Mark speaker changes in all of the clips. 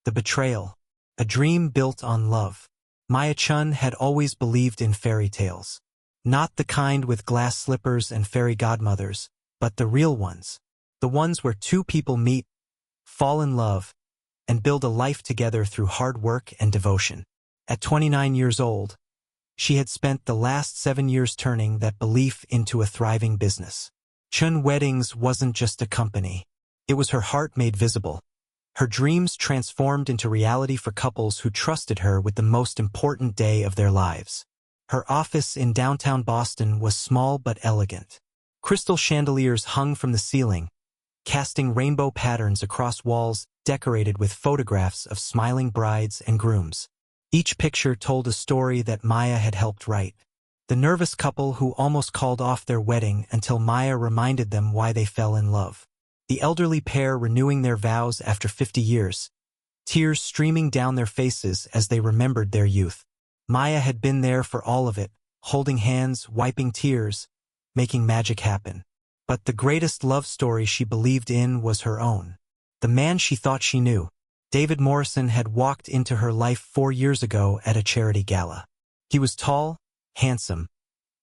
Speaker 1: The betrayal. A dream built on love. Maya Chun had always believed in fairy tales. Not the kind with glass slippers and fairy godmothers, but the real ones. The ones where two people meet, fall in love, and build a life together through hard work and devotion. At 29 years old, she had spent the last 7 years turning that belief into a thriving business. Chun Weddings wasn't just a company. It was her heart made visible. Her dreams transformed into reality for couples who trusted her with the most important day of their lives. Her office in downtown Boston was small but elegant. Crystal chandeliers hung from the ceiling, casting rainbow patterns across walls decorated with photographs of smiling brides and grooms. Each picture told a story that Maya had helped write. The nervous couple who almost called off their wedding until Maya reminded them why they fell in love. The elderly pair renewing their vows after 50 years, tears streaming down their faces as they remembered their youth. Maya had been there for all of it, holding hands, wiping tears, making magic happen. But the greatest love story she believed in was her own. The man she thought she knew. David Morrison had walked into her life 4 years ago at a charity gala. He was tall, handsome,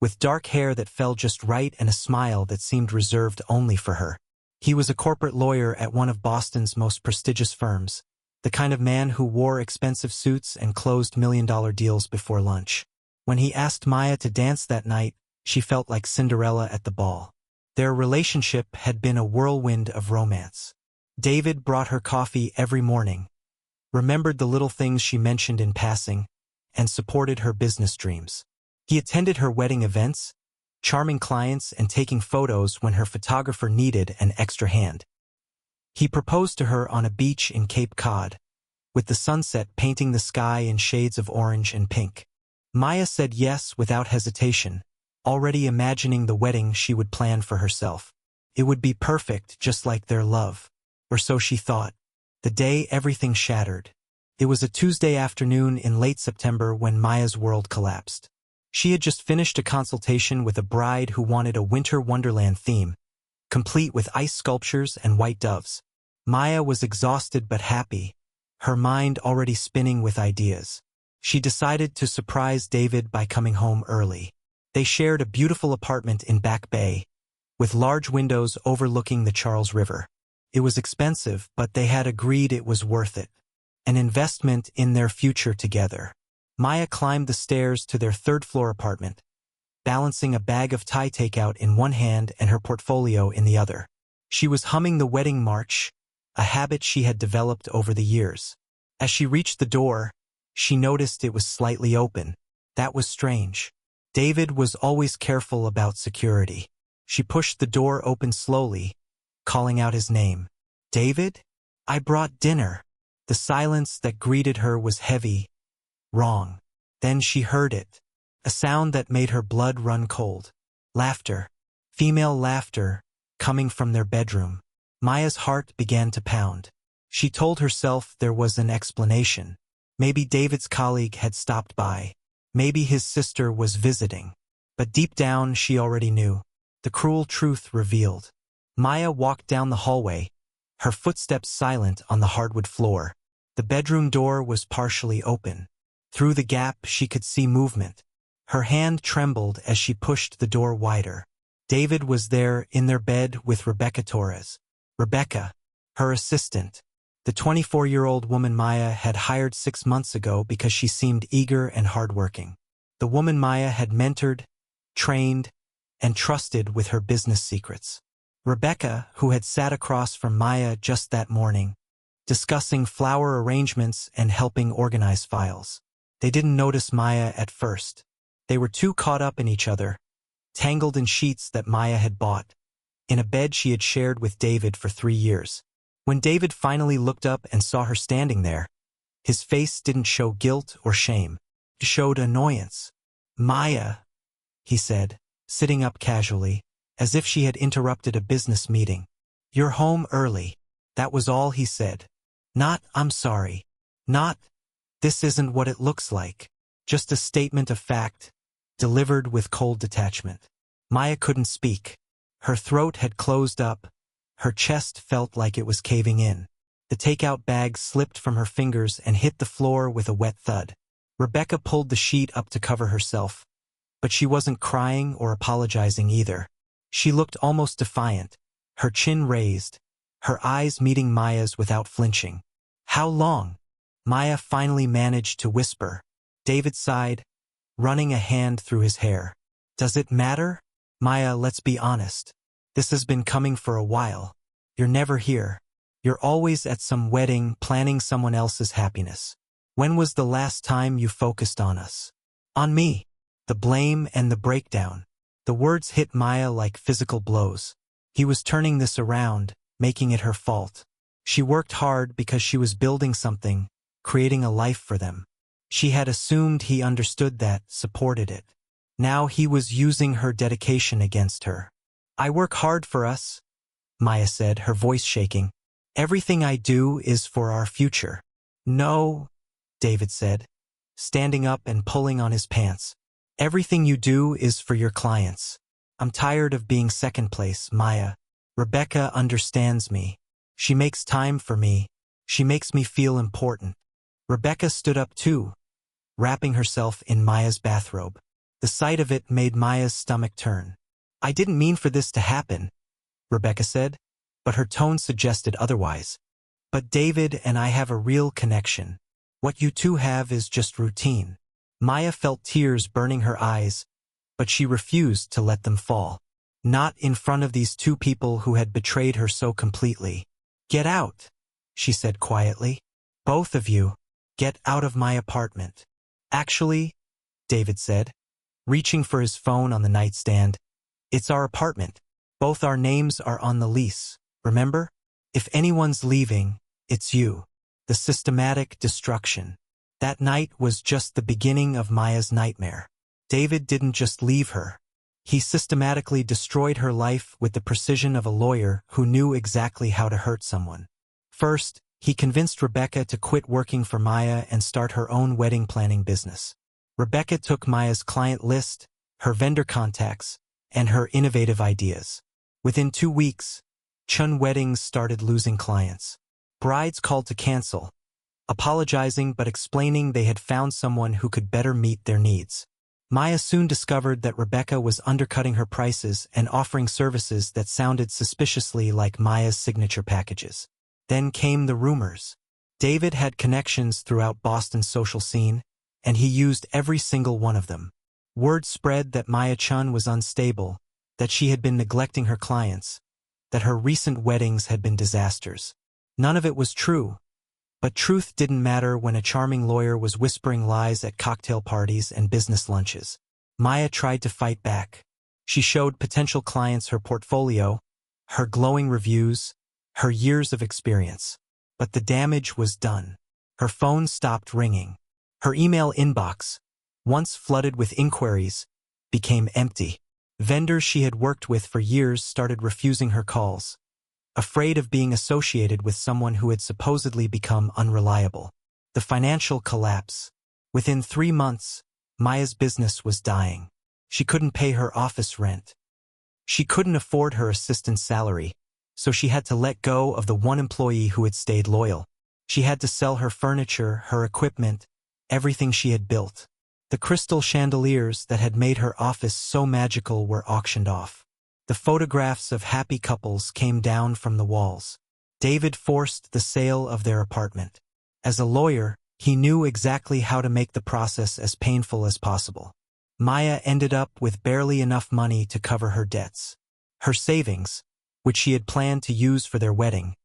Speaker 1: with dark hair that fell just right and a smile that seemed reserved only for her. He was a corporate lawyer at one of Boston's most prestigious firms, the kind of man who wore expensive suits and closed million-dollar deals before lunch. When he asked Maya to dance that night, she felt like Cinderella at the ball. Their relationship had been a whirlwind of romance. David brought her coffee every morning, remembered the little things she mentioned in passing, and supported her business dreams. He attended her wedding events, charming clients and taking photos when her photographer needed an extra hand. He proposed to her on a beach in Cape Cod, with the sunset painting the sky in shades of orange and pink. Maya said yes without hesitation, already imagining the wedding she would plan for herself. It would be perfect, just like their love. Or so she thought. The day everything shattered. It was a Tuesday afternoon in late September when Maya's world collapsed. She had just finished a consultation with a bride who wanted a winter wonderland theme, complete with ice sculptures and white doves. Maya was exhausted but happy, her mind already spinning with ideas. She decided to surprise David by coming home early. They shared a beautiful apartment in Back Bay, with large windows overlooking the Charles River. It was expensive, but they had agreed it was worth it. An investment in their future together. Maya climbed the stairs to their third-floor apartment, balancing a bag of Thai takeout in one hand and her portfolio in the other. She was humming the wedding march, a habit she had developed over the years. As she reached the door, she noticed it was slightly open. That was strange. David was always careful about security. She pushed the door open slowly, calling out his name. "David? I brought dinner." The silence that greeted her was heavy, wrong. Then she heard it, a sound that made her blood run cold. Laughter. Female laughter, coming from their bedroom. Maya's heart began to pound. She told herself there was an explanation. Maybe David's colleague had stopped by. Maybe his sister was visiting. But deep down she already knew. The cruel truth revealed. Maya walked down the hallway, her footsteps silent on the hardwood floor. The bedroom door was partially open. Through the gap she could see movement. Her hand trembled as she pushed the door wider. David was there in their bed with Rebecca Torres. Rebecca, her assistant. The 24-year-old woman Maya had hired 6 months ago because she seemed eager and hardworking. The woman Maya had mentored, trained, and trusted with her business secrets. Rebecca, who had sat across from Maya just that morning, discussing flower arrangements and helping organize files. They didn't notice Maya at first. They were too caught up in each other, tangled in sheets that Maya had bought, in a bed she had shared with David for 3 years. When David finally looked up and saw her standing there, his face didn't show guilt or shame. It showed annoyance. "Maya," he said, sitting up casually, as if she had interrupted a business meeting. "You're home early." That was all he said. Not, "I'm sorry." Not, "This isn't what it looks like." Just a statement of fact, delivered with cold detachment. Maya couldn't speak. Her throat had closed up. Her chest felt like it was caving in. The takeout bag slipped from her fingers and hit the floor with a wet thud. Rebecca pulled the sheet up to cover herself, but she wasn't crying or apologizing either. She looked almost defiant, her chin raised, her eyes meeting Maya's without flinching. "How long?" Maya finally managed to whisper. David sighed, running a hand through his hair. "Does it matter?" "Maya, let's be honest. This has been coming for a while. You're never here. You're always at some wedding, planning someone else's happiness. When was the last time you focused on us?" "On me." The blame and the breakdown. The words hit Maya like physical blows. He was turning this around, making it her fault. She worked hard because she was building something, creating a life for them. She had assumed he understood that, supported it. Now he was using her dedication against her. "I work hard for us," Maya said, her voice shaking. "Everything I do is for our future." "No," David said, standing up and pulling on his pants. "Everything you do is for your clients. I'm tired of being second place, Maya. Rebecca understands me. She makes time for me. She makes me feel important." Rebecca stood up too, wrapping herself in Maya's bathrobe. The sight of it made Maya's stomach turn. "I didn't mean for this to happen," Rebecca said, but her tone suggested otherwise. "But David and I have a real connection. What you two have is just routine." Maya felt tears burning her eyes, but she refused to let them fall. Not in front of these two people who had betrayed her so completely. "Get out," she said quietly. "Both of you, get out of my apartment." "Actually," David said, reaching for his phone on the nightstand, "it's our apartment. Both our names are on the lease, remember? If anyone's leaving, it's you." The systematic destruction. That night was just the beginning of Maya's nightmare. David didn't just leave her. He systematically destroyed her life with the precision of a lawyer who knew exactly how to hurt someone. First, he convinced Rebecca to quit working for Maya and start her own wedding planning business. Rebecca took Maya's client list, her vendor contacts, and her innovative ideas. Within 2 weeks, Chun weddings started losing clients. Brides called to cancel, apologizing but explaining they had found someone who could better meet their needs. Maya soon discovered that Rebecca was undercutting her prices and offering services that sounded suspiciously like Maya's signature packages. Then came the rumors. David had connections throughout Boston's social scene, and he used every single one of them. Word spread that Maya Chun was unstable, that she had been neglecting her clients, that her recent weddings had been disasters. None of it was true. But truth didn't matter when a charming lawyer was whispering lies at cocktail parties and business lunches. Maya tried to fight back. She showed potential clients her portfolio, her glowing reviews, her years of experience. But the damage was done. Her phone stopped ringing. Her email inbox, once flooded with inquiries, became empty. Vendors she had worked with for years started refusing her calls, afraid of being associated with someone who had supposedly become unreliable. The financial collapse. Within 3 months, Maya's business was dying. She couldn't pay her office rent. She couldn't afford her assistant's salary, so she had to let go of the one employee who had stayed loyal. She had to sell her furniture, her equipment, everything she had built. The crystal chandeliers that had made her office so magical were auctioned off. The photographs of happy couples came down from the walls. David forced the sale of their apartment. As a lawyer, he knew exactly how to make the process as painful as possible. Maya ended up with barely enough money to cover her debts. Her savings, which she had planned to use for their wedding,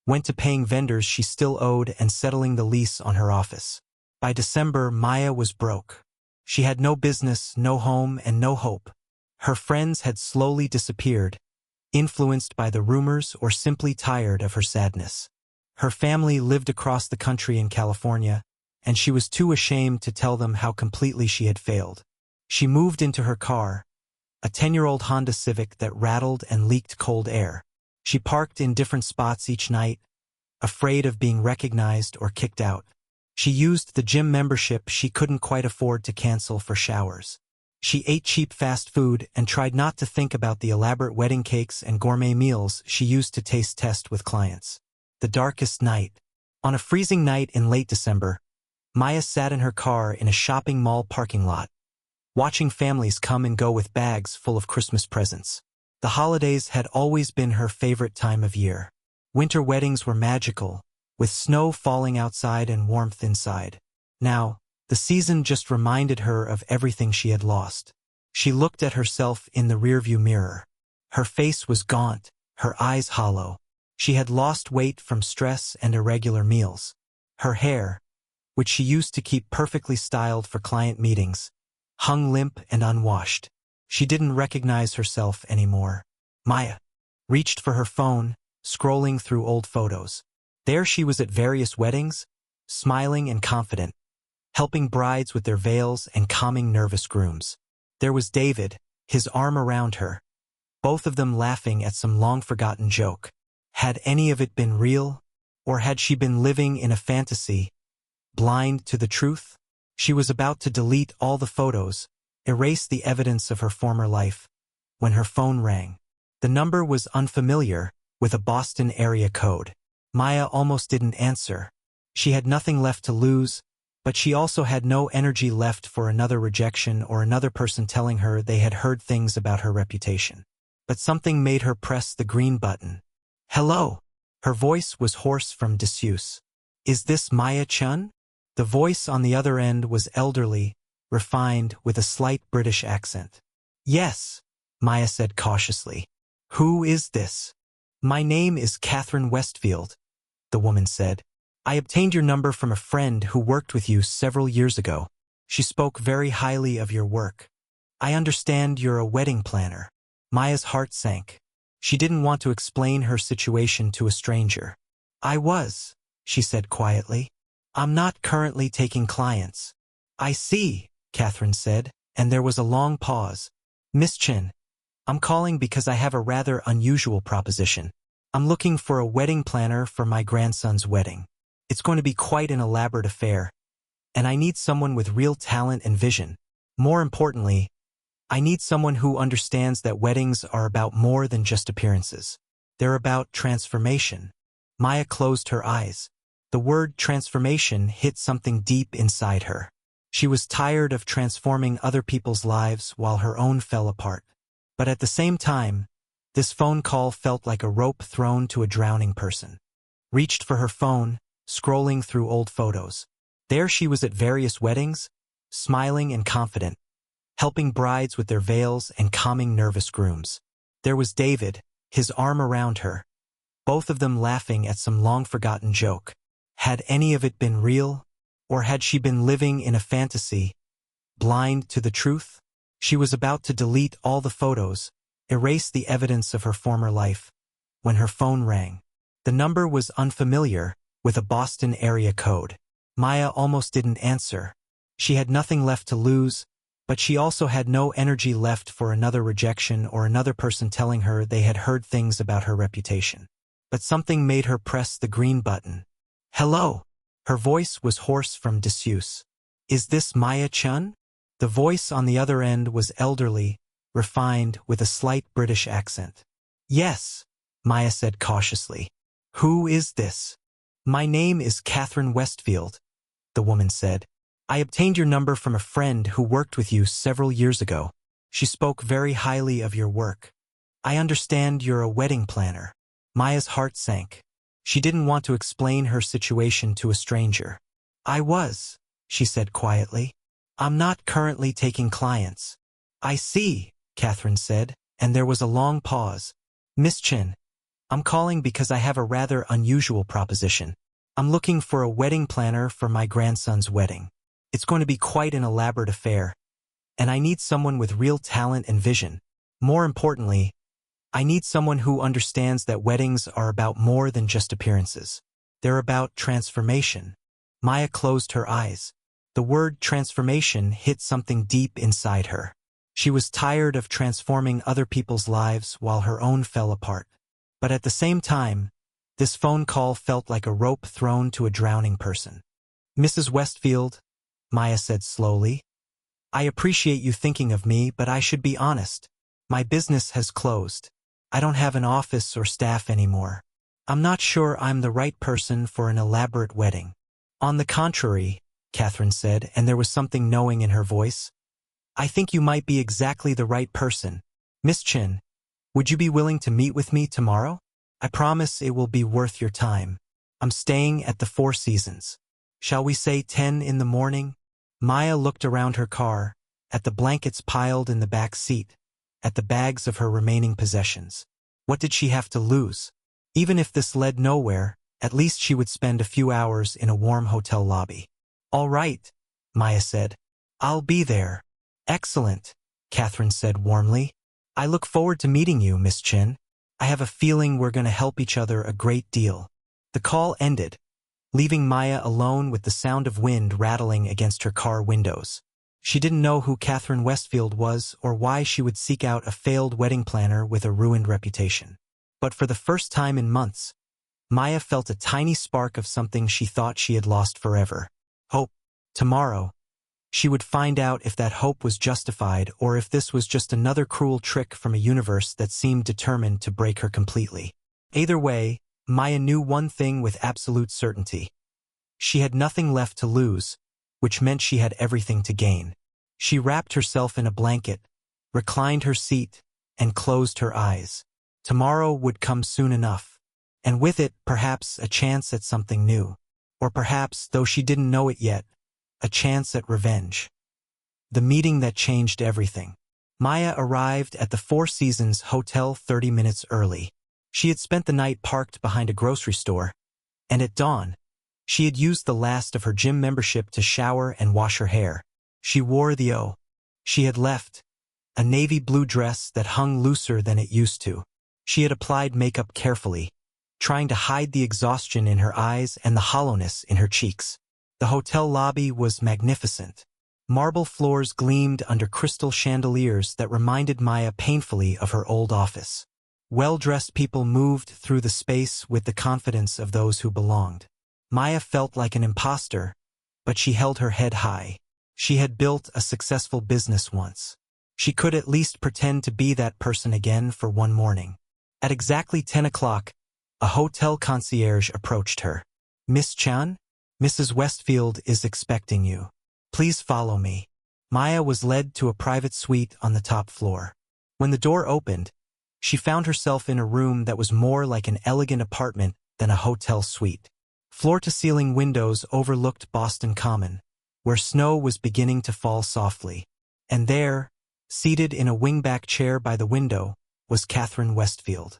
Speaker 1: went to paying vendors she still owed and settling the lease on her office. By December, Maya was broke. She had no business, no home, and no hope. Her friends had slowly disappeared, influenced by the rumors or simply tired of her sadness. Her family lived across the country in California, and she was too ashamed to tell them how completely she had failed. She moved into her car, a 10-year-old Honda Civic that rattled and leaked cold air. She parked in different spots each night, afraid of being recognized or kicked out. She used the gym membership she couldn't quite afford to cancel for showers. She ate cheap fast food and tried not to think about the elaborate wedding cakes and gourmet meals she used to taste test with clients. The darkest night. On a freezing night in late December, Maya sat in her car in a shopping mall parking lot, watching families come and go with bags full of Christmas presents. The holidays had always been her favorite time of year. Winter weddings were magical, with snow falling outside and warmth inside. Now, the season just reminded her of everything she had lost. She looked at herself in the rearview mirror. Her face was gaunt, her eyes hollow. She had lost weight from stress and irregular meals. Her hair, which she used to keep perfectly styled for client meetings, hung limp and unwashed. She didn't recognize herself anymore. Maya reached for her phone, scrolling through old photos. There she was at various weddings, smiling and confident, helping brides with their veils and calming nervous grooms. There was David, his arm around her, both of them laughing at some long-forgotten joke. Had any of it been real, or had she been living in a fantasy, blind to the truth? She was about to delete all the photos, erase the evidence of her former life, when her phone rang. The number was unfamiliar, with a Boston area code. Maya almost didn't answer. She had nothing left to lose, but she also had no energy left for another rejection or another person telling her they had heard things about her reputation. But something made her press the green button. Hello. Her voice was hoarse from disuse. Is this Maya Chun? The voice on the other end was elderly, refined, with a slight British accent. Yes, Maya said cautiously. Who is this? My name is Catherine Westfield, the woman said. I obtained your number from a friend who worked with you several years ago. She spoke very highly of your work. I understand you're a wedding planner. Maya's heart sank. She didn't want to explain her situation to a stranger. I was, she said quietly. I'm not currently taking clients. I see, Catherine said, and there was a long pause. Miss Chin, I'm calling because I have a rather unusual proposition. I'm looking for a wedding planner for my grandson's wedding. It's going to be quite an elaborate affair, and I need someone with real talent and vision. More importantly, I need someone who understands that weddings are about more than just appearances. They're about transformation. Maya closed her eyes. The word transformation hit something deep inside her. She was tired of transforming other people's lives while her own fell apart. But at the same time, this phone call felt like a rope thrown to a drowning person. Reached for her phone, scrolling through old photos. There she was at various weddings, smiling and confident, helping brides with their veils and calming nervous grooms. There was David, his arm around her, both of them laughing at some long-forgotten joke. Had any of it been real, or had she been living in a fantasy, blind to the truth? She was about to delete all the photos, erase the evidence of her former life, when her phone rang. The number was unfamiliar, with a Boston area code. Maya almost didn't answer. She had nothing left to lose, but she also had no energy left for another rejection or another person telling her they had heard things about her reputation. But something made her press the green button. Hello. Her voice was hoarse from disuse. Is this Maya Chun? The voice on the other end was elderly, refined, with a slight British accent. Yes, Maya said cautiously. Who is this? My name is Catherine Westfield, the woman said. I obtained your number from a friend who worked with you several years ago. She spoke very highly of your work. I understand you're a wedding planner. Maya's heart sank. She didn't want to explain her situation to a stranger. I was, she said quietly. I'm not currently taking clients. I see, Catherine said, and there was a long pause. Miss Chin, I'm calling because I have a rather unusual proposition. I'm looking for a wedding planner for my grandson's wedding. It's going to be quite an elaborate affair, and I need someone with real talent and vision. More importantly, I need someone who understands that weddings are about more than just appearances. They're about transformation. Maya closed her eyes. The word transformation hit something deep inside her. She was tired of transforming other people's lives while her own fell apart. But at the same time, this phone call felt like a rope thrown to a drowning person. Mrs. Westfield, Maya said slowly, I appreciate you thinking of me, but I should be honest. My business has closed. I don't have an office or staff anymore. I'm not sure I'm the right person for an elaborate wedding. On the contrary, Catherine said, and there was something knowing in her voice. I think you might be exactly the right person. Miss Chin, would you be willing to meet with me tomorrow? I promise it will be worth your time. I'm staying at the Four Seasons. Shall we say 10 in the morning? Maya looked around her car, at the blankets piled in the back seat, at the bags of her remaining possessions. What did she have to lose? Even if this led nowhere, at least she would spend a few hours in a warm hotel lobby. All right, Maya said. I'll be there. Excellent, Catherine said warmly. I look forward to meeting you, Miss Chin. I have a feeling we're going to help each other a great deal. The call ended, leaving Maya alone with the sound of wind rattling against her car windows. She didn't know who Catherine Westfield was or why she would seek out a failed wedding planner with a ruined reputation. But for the first time in months, Maya felt a tiny spark of something she thought she had lost forever. Hope. Tomorrow, she would find out if that hope was justified or if this was just another cruel trick from a universe that seemed determined to break her completely. Either way, Maya knew one thing with absolute certainty. She had nothing left to lose, which meant she had everything to gain. She wrapped herself in a blanket, reclined her seat, and closed her eyes. Tomorrow would come soon enough, and with it, perhaps, a chance at something new. Or perhaps, though she didn't know it yet, a chance at revenge. The meeting that changed everything. Maya arrived at the Four Seasons Hotel 30 minutes early. She had spent the night parked behind a grocery store, and at dawn, she had used the last of her gym membership to shower and wash her hair. She wore the O. She had left, a navy blue dress that hung looser than it used to. She had applied makeup carefully, trying to hide the exhaustion in her eyes and the hollowness in her cheeks. The hotel lobby was magnificent. Marble floors gleamed under crystal chandeliers that reminded Maya painfully of her old office. Well-dressed people moved through the space with the confidence of those who belonged. Maya felt like an imposter, but she held her head high. She had built a successful business once. She could at least pretend to be that person again for one morning. At exactly 10 o'clock, a hotel concierge approached her. Miss Chan? Mrs. Westfield is expecting you. Please follow me. Maya was led to a private suite on the top floor. When the door opened, she found herself in a room that was more like an elegant apartment than a hotel suite. Floor-to-ceiling windows overlooked Boston Common, where snow was beginning to fall softly. And there, seated in a wingback chair by the window, was Catherine Westfield.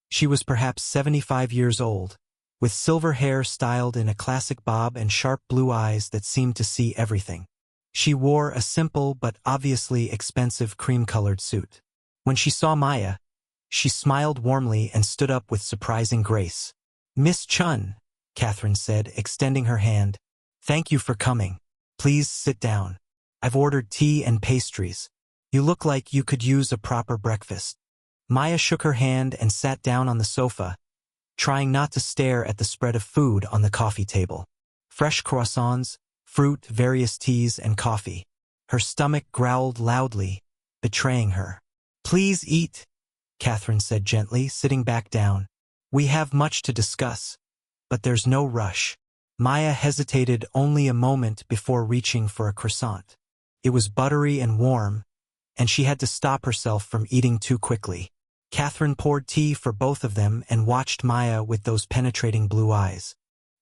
Speaker 1: She was perhaps 75 years old, with silver hair styled in a classic bob and sharp blue eyes that seemed to see everything. She wore a simple but obviously expensive cream-colored suit. When she saw Maya, she smiled warmly and stood up with surprising grace. Miss Chun, Catherine said, extending her hand. Thank you for coming. Please sit down. I've ordered tea and pastries. You look like you could use a proper breakfast. Maya shook her hand and sat down on the sofa, trying not to stare at the spread of food on the coffee table. Fresh croissants, fruit, various teas, and coffee. Her stomach growled loudly, betraying her. Please eat, Catherine said gently, sitting back down. We have much to discuss, but there's no rush. Maya hesitated only a moment before reaching for a croissant. It was buttery and warm, and she had to stop herself from eating too quickly. Catherine poured tea for both of them and watched Maya with those penetrating blue eyes.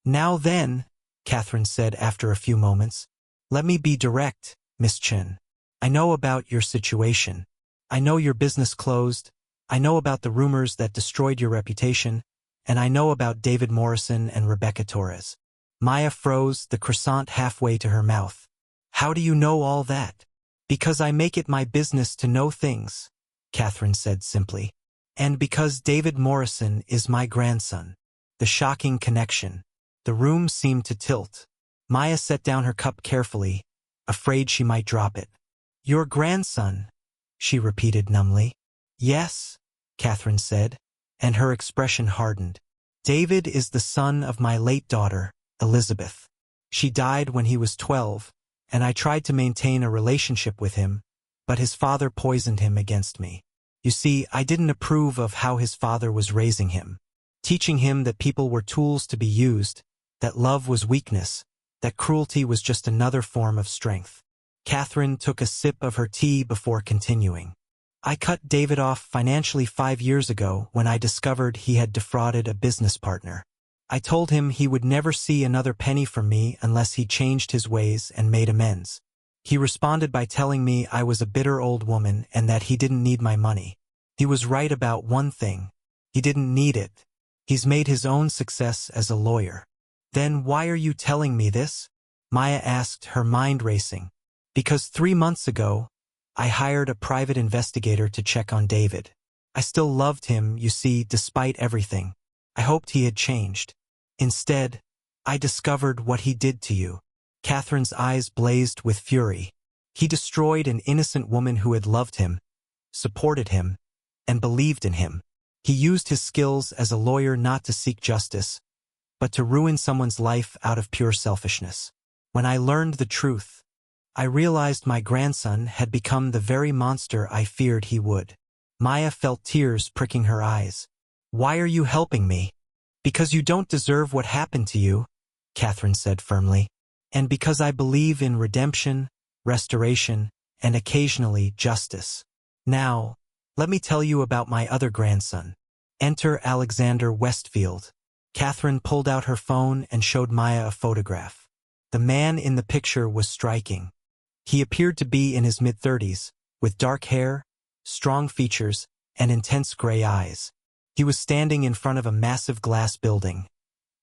Speaker 1: Now then, Catherine said after a few moments, let me be direct, Miss Chin. I know about your situation. I know your business closed. I know about the rumors that destroyed your reputation. And I know about David Morrison and Rebecca Torres. Maya froze, the croissant halfway to her mouth. How do you know all that? Because I make it my business to know things, Catherine said simply. And because David Morrison is my grandson. The shocking connection. The room seemed to tilt. Maya set down her cup carefully, afraid she might drop it. Your grandson, she repeated numbly. Yes, Catherine said, and her expression hardened. David is the son of my late daughter, Elizabeth. She died when he was 12, and I tried to maintain a relationship with him, but his father poisoned him against me. You see, I didn't approve of how his father was raising him. teaching him that people were tools to be used, that love was weakness, that cruelty was just another form of strength. Catherine took a sip of her tea before continuing. I cut David off financially 5 years ago when I discovered he had defrauded a business partner. I told him he would never see another penny from me unless he changed his ways and made amends. He responded by telling me I was a bitter old woman and that he didn't need my money. He was right about one thing. He didn't need it. He's made his own success as a lawyer. Then why are you telling me this? Maya asked, her mind racing. Because 3 months ago, I hired a private investigator to check on David. I still loved him, you see, despite everything. I hoped he had changed. Instead, I discovered what he did to you. Catherine's eyes blazed with fury. He destroyed an innocent woman who had loved him, supported him, and believed in him. He used his skills as a lawyer not to seek justice, but to ruin someone's life out of pure selfishness. When I learned the truth, I realized my grandson had become the very monster I feared he would. Maya felt tears pricking her eyes. Why are you helping me? Because you don't deserve what happened to you, Catherine said firmly, and because I believe in redemption, restoration, and occasionally justice. Now, let me tell you about my other grandson. Enter Alexander Westfield. Catherine pulled out her phone and showed Maya a photograph. The man in the picture was striking. He appeared to be in his mid-30s, with dark hair, strong features, and intense gray eyes. He was standing in front of a massive glass building,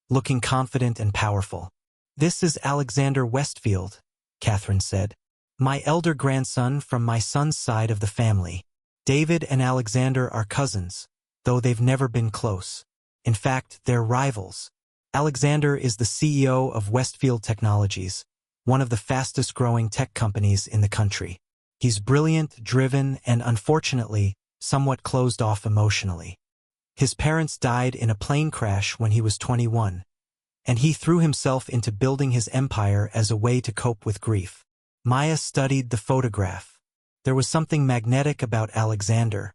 Speaker 1: looking confident and powerful. This is Alexander Westfield, Catherine said. My elder grandson from my son's side of the family. David and Alexander are cousins, though they've never been close. In fact, they're rivals. Alexander is the CEO of Westfield Technologies, one of the fastest-growing tech companies in the country. He's brilliant, driven, and unfortunately, somewhat closed off emotionally. His parents died in a plane crash when he was 21, and he threw himself into building his empire as a way to cope with grief. Maya studied the photograph. There was something magnetic about Alexander,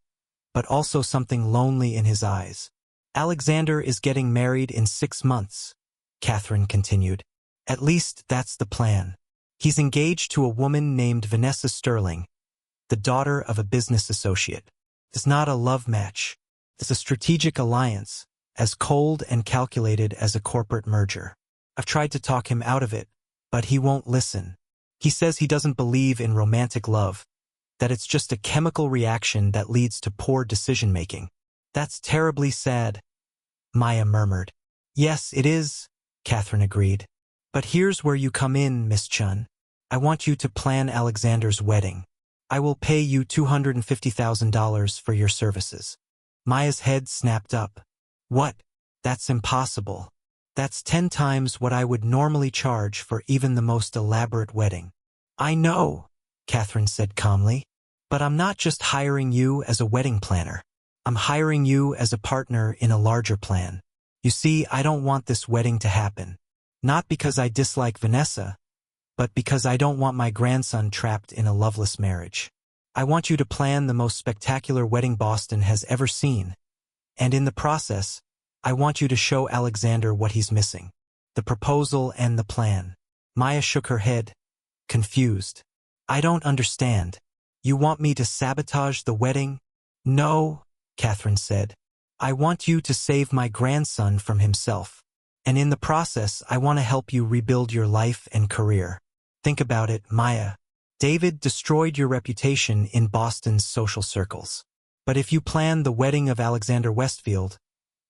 Speaker 1: but also something lonely in his eyes. Alexander is getting married in 6 months, Catherine continued. At least that's the plan. He's engaged to a woman named Vanessa Sterling, the daughter of a business associate. It's not a love match. It's a strategic alliance, as cold and calculated as a corporate merger. I've tried to talk him out of it, but he won't listen. He says he doesn't believe in romantic love, that it's just a chemical reaction that leads to poor decision-making. That's terribly sad, Maya murmured. Yes, it is, Catherine agreed. But here's where you come in, Miss Chun. I want you to plan Alexander's wedding. I will pay you $250,000 for your services. Maya's head snapped up. What? That's impossible. That's 10 times what I would normally charge for even the most elaborate wedding. I know, Catherine said calmly, but I'm not just hiring you as a wedding planner. I'm hiring you as a partner in a larger plan. You see, I don't want this wedding to happen. Not because I dislike Vanessa, but because I don't want my grandson trapped in a loveless marriage. I want you to plan the most spectacular wedding Boston has ever seen. And in the process, I want you to show Alexander what he's missing. The proposal and the plan. Maya shook her head, confused. I don't understand. You want me to sabotage the wedding? No, Catherine said. I want you to save my grandson from himself. And in the process, I want to help you rebuild your life and career. Think about it, Maya. David destroyed your reputation in Boston's social circles. But if you plan the wedding of Alexander Westfield,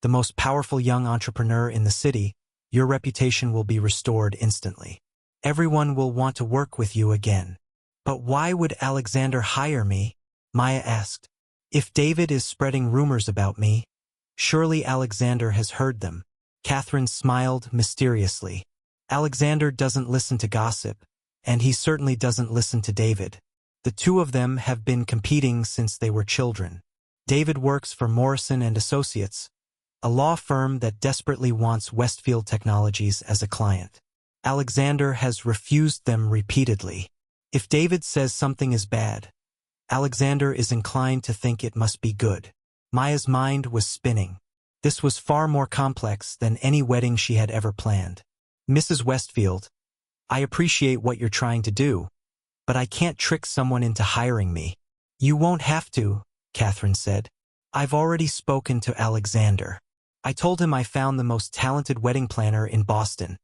Speaker 1: the most powerful young entrepreneur in the city, your reputation will be restored instantly. Everyone will want to work with you again. But why would Alexander hire me? Maya asked. If David is spreading rumors about me, surely Alexander has heard them. Catherine smiled mysteriously. Alexander doesn't listen to gossip, and he certainly doesn't listen to David. The two of them have been competing since they were children. David works for Morrison and Associates, a law firm that desperately wants Westfield Technologies as a client. Alexander has refused them repeatedly. If David says something is bad, Alexander is inclined to think it must be good. Maya's mind was spinning. This was far more complex than any wedding she had ever planned. Mrs. Westfield, I appreciate what you're trying to do, but I can't trick someone into hiring me. You won't have to, Catherine said. I've already spoken to Alexander. I told him I found the most talented wedding planner in Boston,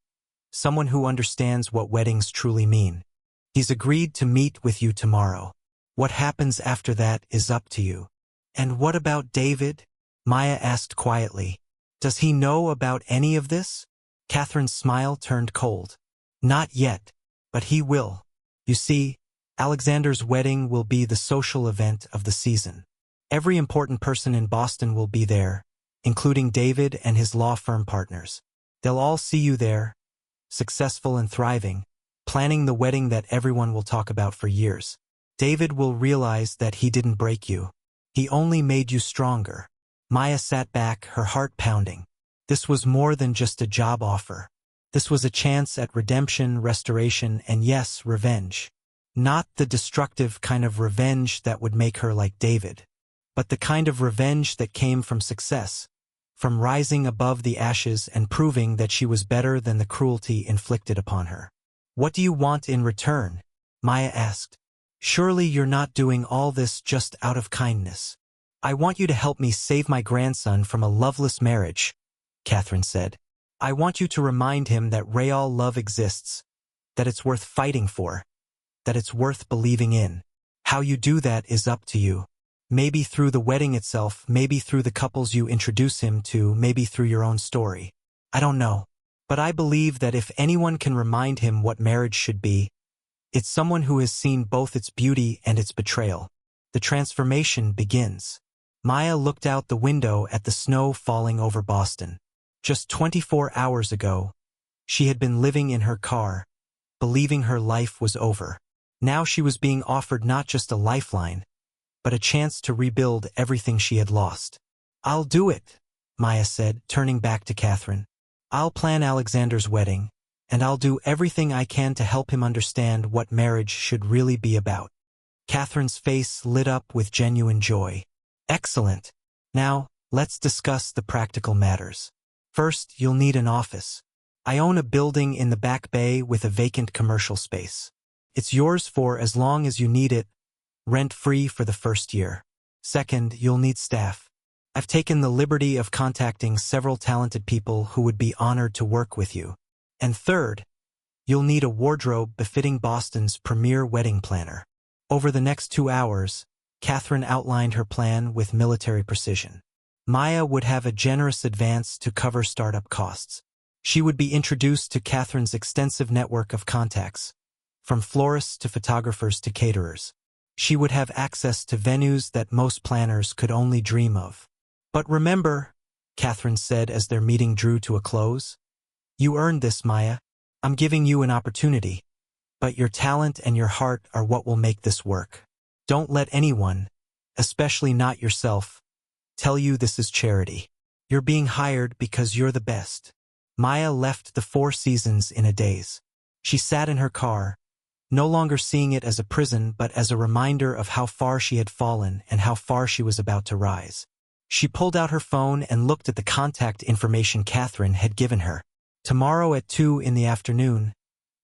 Speaker 1: someone who understands what weddings truly mean. He's agreed to meet with you tomorrow. What happens after that is up to you. And what about David? Maya asked quietly. Does he know about any of this? Catherine's smile turned cold. Not yet, but he will. You see, Alexander's wedding will be the social event of the season. Every important person in Boston will be there, including David and his law firm partners. They'll all see you there, successful and thriving, planning the wedding that everyone will talk about for years. David will realize that he didn't break you. He only made you stronger. Maya sat back, her heart pounding. This was more than just a job offer. This was a chance at redemption, restoration, and yes, revenge. Not the destructive kind of revenge that would make her like David, but the kind of revenge that came from success, from rising above the ashes and proving that she was better than the cruelty inflicted upon her. What do you want in return? Maya asked. Surely you're not doing all this just out of kindness. I want you to help me save my grandson from a loveless marriage, Catherine said. I want you to remind him that real love exists, that it's worth fighting for, that it's worth believing in. How you do that is up to you. Maybe through the wedding itself, maybe through the couples you introduce him to, maybe through your own story. I don't know. But I believe that if anyone can remind him what marriage should be, it's someone who has seen both its beauty and its betrayal. The transformation begins. Maya looked out the window at the snow falling over Boston. Just 24 hours ago, she had been living in her car, believing her life was over. Now she was being offered not just a lifeline, but a chance to rebuild everything she had lost. I'll do it, Maya said, turning back to Catherine. I'll plan Alexander's wedding, and I'll do everything I can to help him understand what marriage should really be about. Catherine's face lit up with genuine joy. Excellent. Now, let's discuss the practical matters. First, you'll need an office. I own a building in the Back Bay with a vacant commercial space. It's yours for as long as you need it, rent-free for the first year. Second, you'll need staff. I've taken the liberty of contacting several talented people who would be honored to work with you. And third, you'll need a wardrobe befitting Boston's premier wedding planner. Over the next 2 hours, Catherine outlined her plan with military precision. Maya would have a generous advance to cover startup costs. She would be introduced to Catherine's extensive network of contacts, from florists to photographers to caterers. She would have access to venues that most planners could only dream of. But remember, Catherine said as their meeting drew to a close, you earned this, Maya. I'm giving you an opportunity, but your talent and your heart are what will make this work. Don't let anyone, especially not yourself, tell you this is charity. You're being hired because you're the best. Maya left the Four Seasons in a daze. She sat in her car, no longer seeing it as a prison but as a reminder of how far she had fallen and how far she was about to rise. She pulled out her phone and looked at the contact information Catherine had given her. Tomorrow at 2 in the afternoon,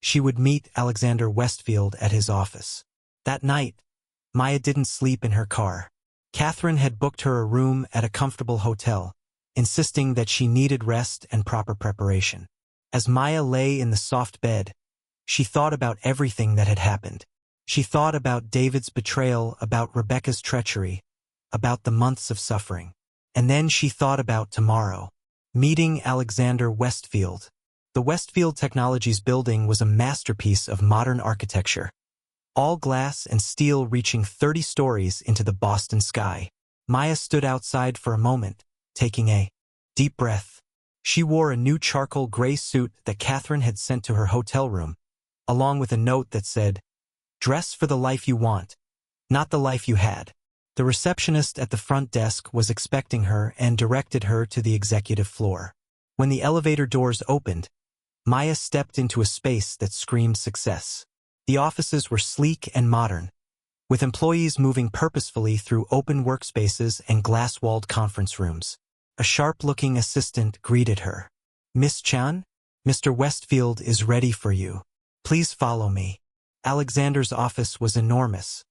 Speaker 1: she would meet Alexander Westfield at his office. That night, Maya didn't sleep in her car. Catherine had booked her a room at a comfortable hotel, insisting that she needed rest and proper preparation. As Maya lay in the soft bed, she thought about everything that had happened. She thought about David's betrayal, about Rebecca's treachery, about the months of suffering. And then she thought about tomorrow, meeting Alexander Westfield. The Westfield Technologies building was a masterpiece of modern architecture, all glass and steel reaching 30 stories into the Boston sky. Maya stood outside for a moment, taking a deep breath. She wore a new charcoal gray suit that Catherine had sent to her hotel room, along with a note that said, "Dress for the life you want, not the life you had." The receptionist at the front desk was expecting her and directed her to the executive floor. When the elevator doors opened, Maya stepped into a space that screamed success. The offices were sleek and modern, with employees moving purposefully through open workspaces and glass-walled conference rooms. A sharp-looking assistant greeted her. "Miss Chan? Mr. Westfield is ready for you. Please follow me." Alexander's office was enormous,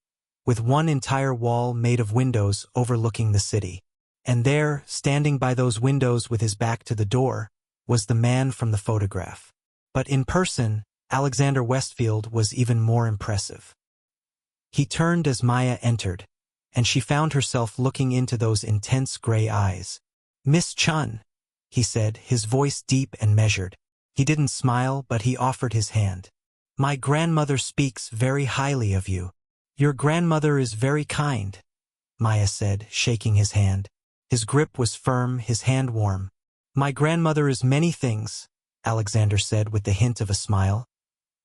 Speaker 1: with one entire wall made of windows overlooking the city. And there, standing by those windows with his back to the door, was the man from the photograph. But in person, Alexander Westfield was even more impressive. He turned as Maya entered, and she found herself looking into those intense gray eyes. "Miss Chun," he said, his voice deep and measured. He didn't smile, but he offered his hand. "My grandmother speaks very highly of you. Your grandmother is very kind," Maya said, shaking his hand. His grip was firm, his hand warm. "My grandmother is many things," Alexander said with the hint of a smile.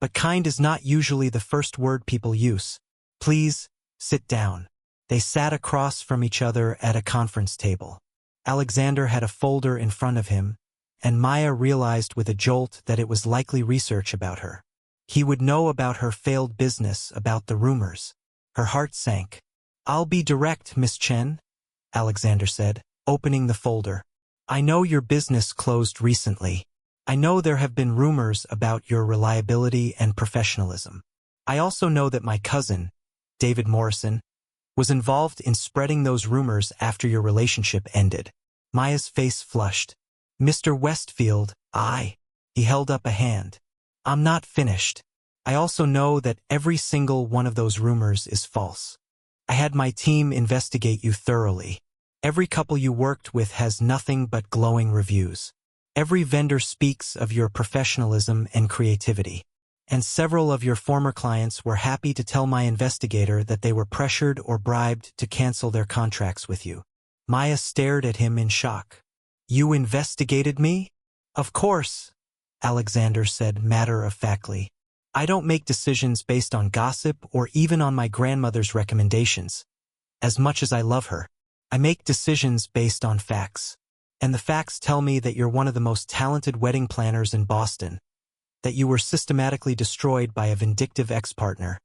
Speaker 1: "But kind is not usually the first word people use. Please, sit down." They sat across from each other at a conference table. Alexander had a folder in front of him, and Maya realized with a jolt that it was likely research about her. He would know about her failed business, about the rumors. Her heart sank. "I'll be direct, Miss Chen," Alexander said, opening the folder. "I know your business closed recently. I know there have been rumors about your reliability and professionalism. I also know that my cousin, David Morrison, was involved in spreading those rumors after your relationship ended." Maya's face flushed. "Mr. Westfield, He held up a hand. "I'm not finished. I also know that every single one of those rumors is false. I had my team investigate you thoroughly. Every couple you worked with has nothing but glowing reviews. Every vendor speaks of your professionalism and creativity. And several of your former clients were happy to tell my investigator that they were pressured or bribed to cancel their contracts with you." Maya stared at him in shock. "You investigated me?" "Of course," Alexander said matter-of-factly. "I don't make decisions based on gossip or even on my grandmother's recommendations. As much as I love her, I make decisions based on facts. And the facts tell me that you're one of the most talented wedding planners in Boston, that you were systematically destroyed by a vindictive ex-partner,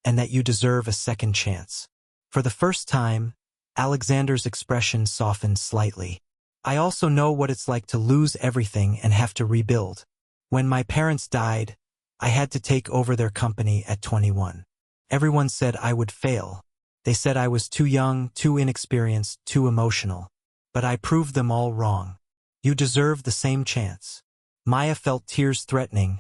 Speaker 1: and that you deserve a second chance." For the first time, Alexander's expression softened slightly. "I also know what it's like to lose everything and have to rebuild. When my parents died, I had to take over their company at 21. Everyone said I would fail. They said I was too young, too inexperienced, too emotional. But I proved them all wrong. You deserve the same chance." Maya felt tears threatening,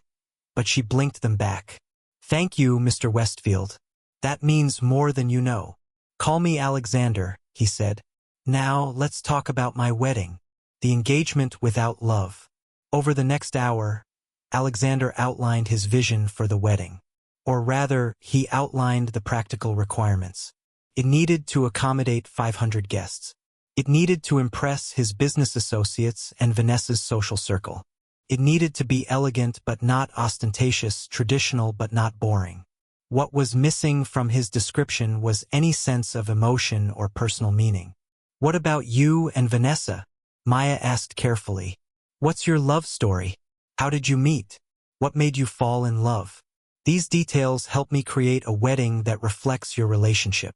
Speaker 1: but she blinked them back. "Thank you, Mr. Westfield. That means more than you know." "Call me Alexander," he said. "Now, let's talk about my wedding. The engagement without love." Over the next hour, Alexander outlined his vision for the wedding. Or rather, he outlined the practical requirements. It needed to accommodate 500 guests. It needed to impress his business associates and Vanessa's social circle. It needed to be elegant but not ostentatious, traditional but not boring. What was missing from his description was any sense of emotion or personal meaning. "What about you and Vanessa?" Maya asked carefully. "What's your love story? How did you meet? What made you fall in love? These details help me create a wedding that reflects your relationship."